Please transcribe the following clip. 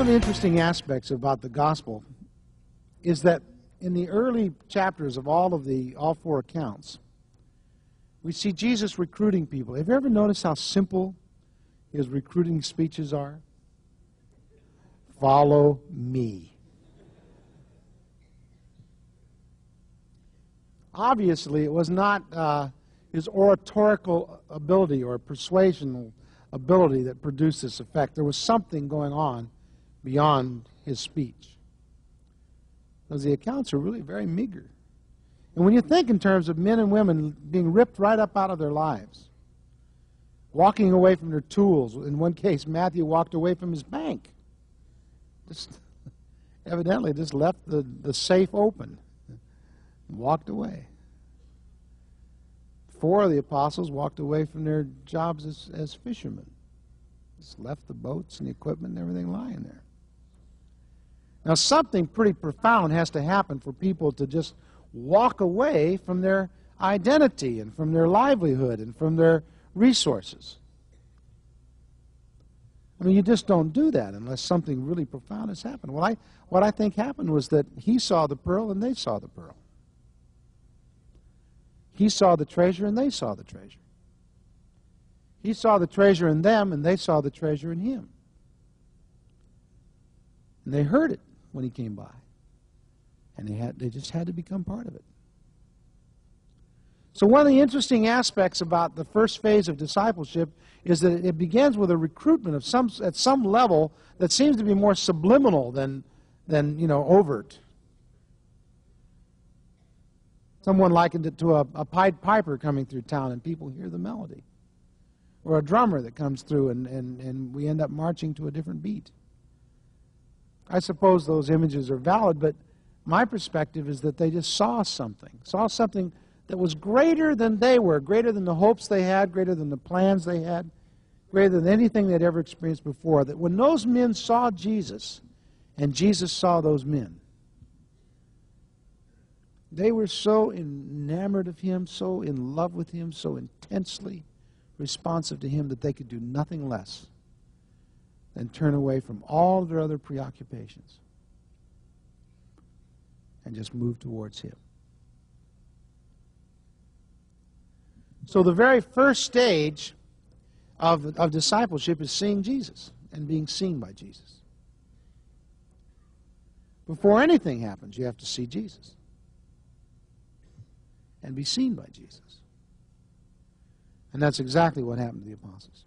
One of the interesting aspects about the gospel is that in the early chapters of all four accounts, we see Jesus recruiting people. Have you ever noticed how simple his recruiting speeches are? Follow me. Obviously, it was not his oratorical ability or persuasion ability that produced this effect. There was something going on beyond his speech. Because the accounts are really very meager. And when you think in terms of men and women being ripped right up out of their lives, walking away from their tools. In one case, Matthew walked away from his bank. Evidently just left the safe open and walked away. 4 of the apostles walked away from their jobs as fishermen. Just left the boats and the equipment and everything lying there. Now, something pretty profound has to happen for people to just walk away from their identity and from their livelihood and from their resources. I mean, you just don't do that unless something really profound has happened. What I think happened was that he saw the pearl and they saw the pearl. He saw the treasure and they saw the treasure. He saw the treasure in them and they saw the treasure in him. And they heard it when he came by. And they just had to become part of it. So one of the interesting aspects about the first phase of discipleship is that it begins with a recruitment of at some level that seems to be more subliminal than overt. Someone likened it to a Pied Piper coming through town and people hear the melody. Or a drummer that comes through and we end up marching to a different beat. I suppose those images are valid, but my perspective is that they just saw something that was greater than they were, greater than the hopes they had, greater than the plans they had, greater than anything they'd ever experienced before. That when those men saw Jesus and Jesus saw those men, they were so enamored of him, so in love with him, so intensely responsive to him that they could do nothing less than turn away from all their other preoccupations and just move towards him. So the very first stage of discipleship is seeing Jesus and being seen by Jesus. Before anything happens, you have to see Jesus and be seen by Jesus. And that's exactly what happened to the apostles.